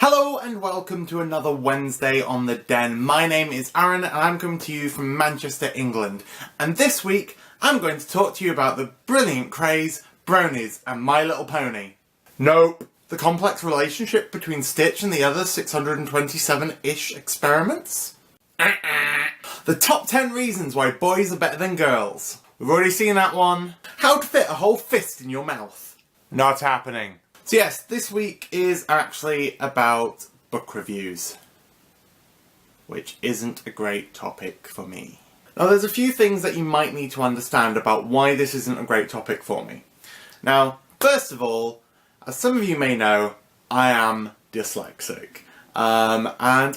Hello and welcome to another Wednesday on the Den. My name is Aaron and I'm coming to you from Manchester, England. And this week I'm going to talk to you about the brilliant craze, bronies and My Little Pony. Nope. The complex relationship between Stitch and the other 627-ish experiments? The top 10 reasons why boys are better than girls. We've already seen that one. How to fit a whole fist in your mouth. Not happening. So yes, this week is actually about book reviews, which isn't a great topic for me. Now there's a few things that you might need to understand about why this isn't a great topic for me. Now, first of all, as some of you may know, I am dyslexic. And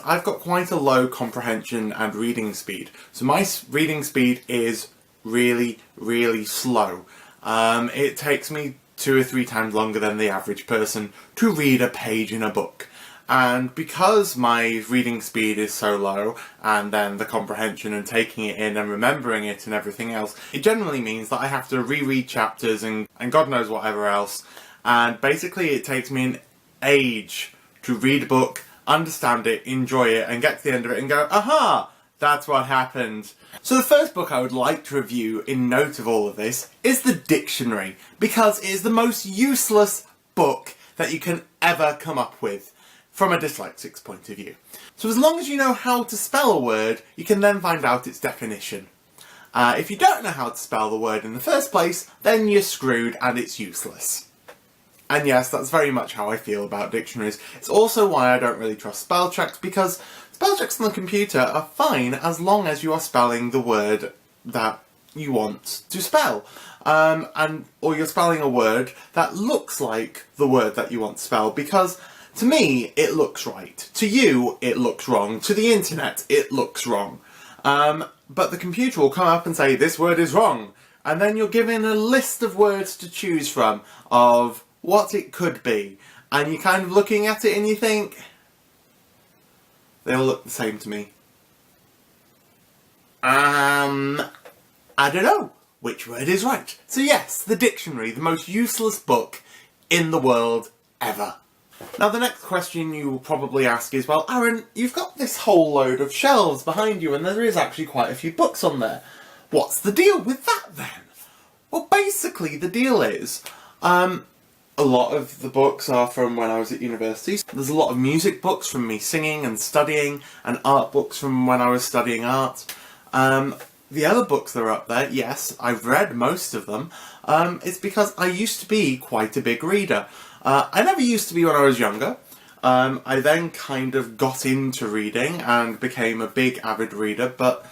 I've got quite a low comprehension and reading speed. So my reading speed is really, really slow. It takes me 2 or 3 times longer than the average person to read a page in a book. And because my reading speed is so low, and then the comprehension and taking it in and remembering it and everything else, it generally means that I have to reread chapters and God knows whatever else. And basically it takes me an age to read a book, understand it, enjoy it, and get to the end of it and go, aha! That's what happened. So the first book I would like to review in note of all of this is the dictionary, because it is the most useless book that you can ever come up with from a dyslexic's point of view. So as long as you know how to spell a word, you can then find out its definition. If you don't know how to spell the word in the first place, then you're screwed and it's useless. And yes, that's very much how I feel about dictionaries. It's also why I don't really trust spell checks, because spell checks on the computer are fine as long as you are spelling the word that you want to spell. Or you're spelling a word that looks like the word that you want to spell, because to me, it looks right. To you, it looks wrong. To the internet, it looks wrong. But the computer will come up and say, this word is wrong. And then you're given a list of words to choose from of what it could be. And you're kind of looking at it and you think, they all look the same to me. I don't know which word is right. So yes, the dictionary, the most useless book in the world ever. Now the next question you will probably ask is, well, Aaron, you've got this whole load of shelves behind you and there is actually quite a few books on there. What's the deal with that then? Well, basically the deal is, a lot of the books are from when I was at university. There's a lot of music books from me singing and studying, and art books from when I was studying art. The other books that are up there, yes, I've read most of them. It's because I used to be quite a big reader. I never used to be when I was younger. I then kind of got into reading and became a big avid reader, but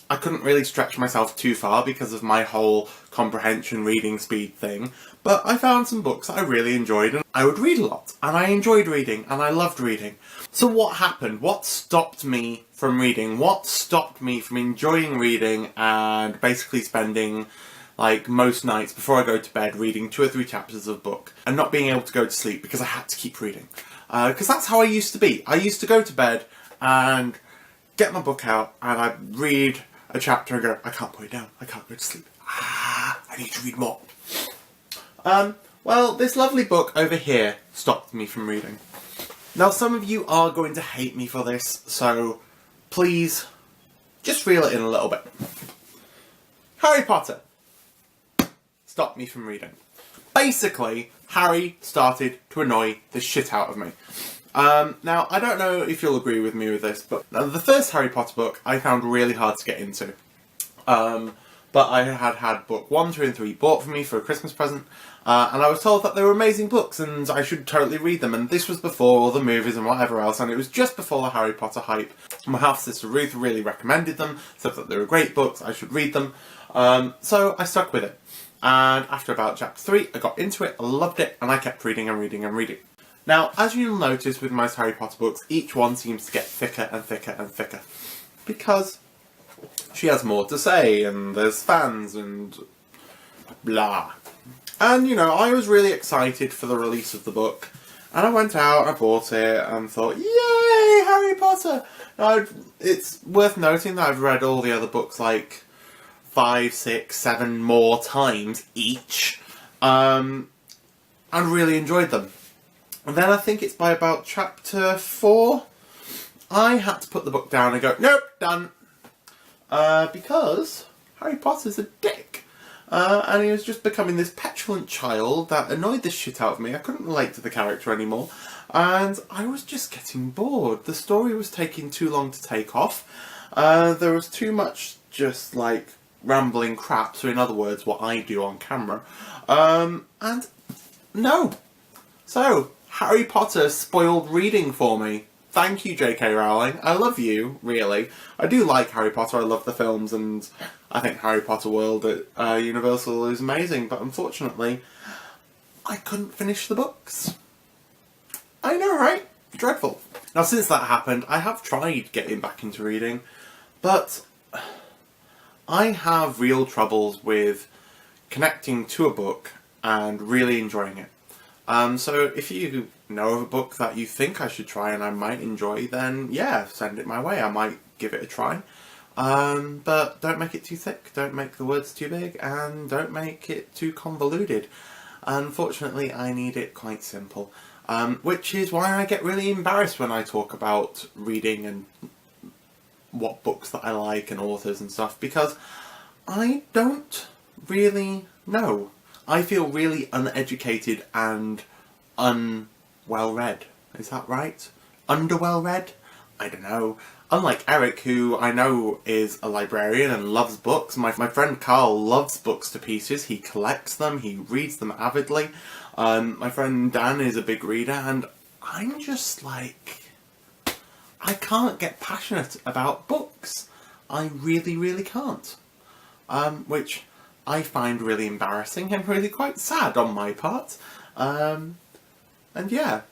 I couldn't really stretch myself too far because of my whole comprehension reading speed thing. But I found some books that I really enjoyed and I would read a lot. And I enjoyed reading and I loved reading. So what happened? What stopped me from reading? What stopped me from enjoying reading and basically spending like most nights before I go to bed reading 2 or 3 chapters of a book and not being able to go to sleep because I had to keep reading? Because that's how I used to be. I used to go to bed and get my book out and I'd read a chapter and go, I can't put it down, I can't go to sleep. I need to read more. Well, this lovely book over here stopped me from reading. Now, some of you are going to hate me for this, so please, just reel it in a little bit. Harry Potter stopped me from reading. Basically, Harry started to annoy the shit out of me. Now, I don't know if you'll agree with me with this, but the first Harry Potter book I found really hard to get into. But I had book 1, 2 and 3 bought for me for a Christmas present, and I was told that they were amazing books and I should totally read them, and this was before all the movies and whatever else, and it was just before the Harry Potter hype. My half-sister Ruth really recommended them, said that they were great books, I should read them, so I stuck with it. And after about chapter 3, I got into it, I loved it, and I kept reading and reading and reading. Now, as you'll notice with most Harry Potter books, each one seems to get thicker and thicker and thicker. Because she has more to say, and there's fans, and blah. And, you know, I was really excited for the release of the book. And I went out, I bought it, and thought, yay, Harry Potter! Now, it's worth noting that I've read all the other books, like, 5, 6, 7 more times each. And really enjoyed them. And then I think it's by about chapter 4, I had to put the book down and go, nope, done. Because Harry Potter's a dick. And he was just becoming this petulant child that annoyed the shit out of me. I couldn't relate to the character anymore. And I was just getting bored. The story was taking too long to take off. There was too much just like rambling crap, so in other words, what I do on camera. And no. So, Harry Potter spoiled reading for me. Thank you, J.K. Rowling. I love you, really. I do like Harry Potter, I love the films, and I think Harry Potter World at Universal is amazing, but unfortunately, I couldn't finish the books. I know, right? Dreadful. Now, since that happened, I have tried getting back into reading, but I have real troubles with connecting to a book and really enjoying it. So if you know of a book that you think I should try and I might enjoy, then yeah, send it my way. I might give it a try. But don't make it too thick, don't make the words too big, and don't make it too convoluted. Unfortunately, I need it quite simple. Which is why I get really embarrassed when I talk about reading and what books that I like and authors and stuff, because I don't really know. I feel really uneducated and unwell read. Is that right? Underwell read? I don't know. Unlike Eric, who I know is a librarian and loves books, my friend Carl loves books to pieces. He collects them, he reads them avidly. My friend Dan is a big reader, and I'm just like, I can't get passionate about books. I really, really can't. Which I find really embarrassing and really quite sad on my part. And yeah,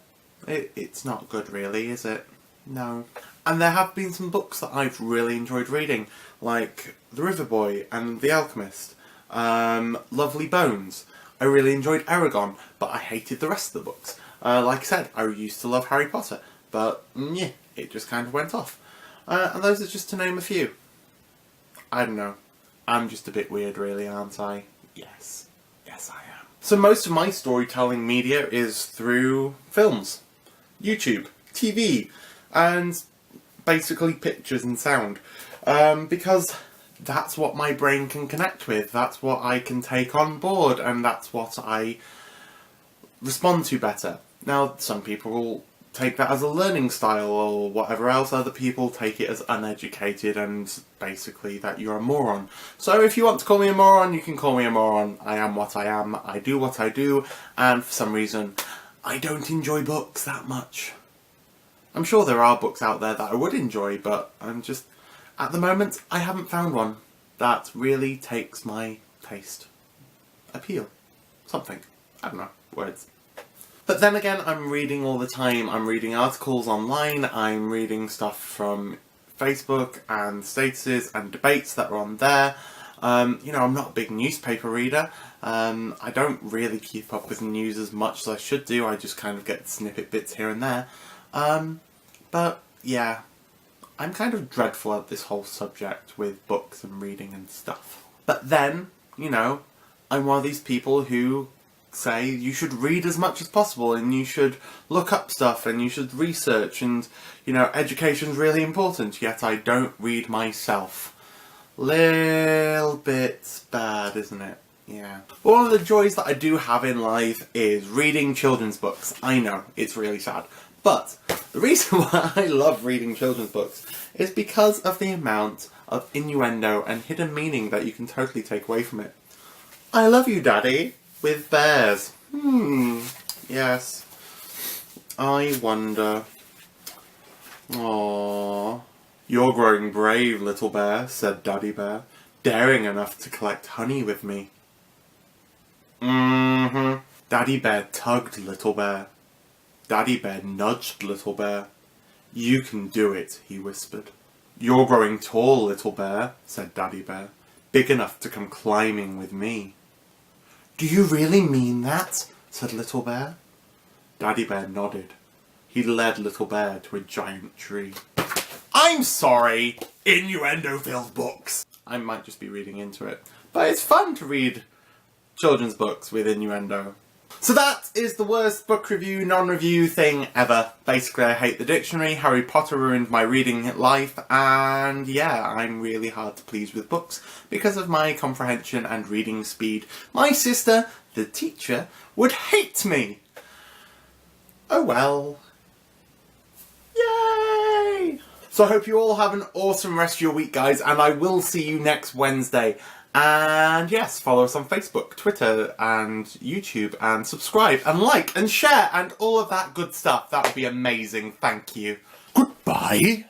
it's not good really, is it? No. And there have been some books that I've really enjoyed reading, like The River Boy and The Alchemist, Lovely Bones. I really enjoyed Aragon, but I hated the rest of the books. Like I said, I used to love Harry Potter, but yeah, it just kind of went off. And those are just to name a few. I don't know. I'm just a bit weird really, aren't I? Yes. Yes, I am. So most of my storytelling media is through films, YouTube, TV, and basically pictures and sound. Because that's what my brain can connect with, that's what I can take on board, and that's what I respond to better. Now, some people will take that as a learning style or whatever else, other people take it as uneducated and basically that you're a moron. So if you want to call me a moron, you can call me a moron. I am what I am, I do what I do, and for some reason I don't enjoy books that much. I'm sure there are books out there that I would enjoy, but I'm just, at the moment, I haven't found one that really takes my taste. Appeal. Something. I don't know. Words. But then again, I'm reading all the time. I'm reading articles online, I'm reading stuff from Facebook and statuses and debates that are on there. You know, I'm not a big newspaper reader. I don't really keep up with news as much as I should do. I just kind of get snippet bits here and there. But yeah, I'm kind of dreadful at this whole subject with books and reading and stuff. But then, you know, I'm one of these people who say you should read as much as possible and you should look up stuff and you should research and, you know, education's really important, yet I don't read myself. Little bit bad, isn't it? Yeah. One of the joys that I do have in life is reading children's books. I know, it's really sad. But the reason why I love reading children's books is because of the amount of innuendo and hidden meaning that you can totally take away from it. I love you, Daddy. With bears. Yes. I wonder. Aww. You're growing brave, little bear, said Daddy Bear, daring enough to collect honey with me. Daddy Bear tugged Little Bear. Daddy Bear nudged Little Bear. You can do it, he whispered. You're growing tall, Little Bear, said Daddy Bear, big enough to come climbing with me. Do you really mean that? Said Little Bear. Daddy Bear nodded. He led Little Bear to a giant tree. I'm sorry, innuendo-filled books. I might just be reading into it. But it's fun to read children's books with innuendo. So that is the worst book review, non-review thing ever. Basically, I hate the dictionary, Harry Potter ruined my reading life, and yeah, I'm really hard to please with books because of my comprehension and reading speed. My sister, the teacher, would hate me. Oh well. Yay! So I hope you all have an awesome rest of your week, guys, and I will see you next Wednesday. And yes, follow us on Facebook, Twitter, and YouTube, and subscribe, and like, and share, and all of that good stuff. That would be amazing. Thank you. Goodbye.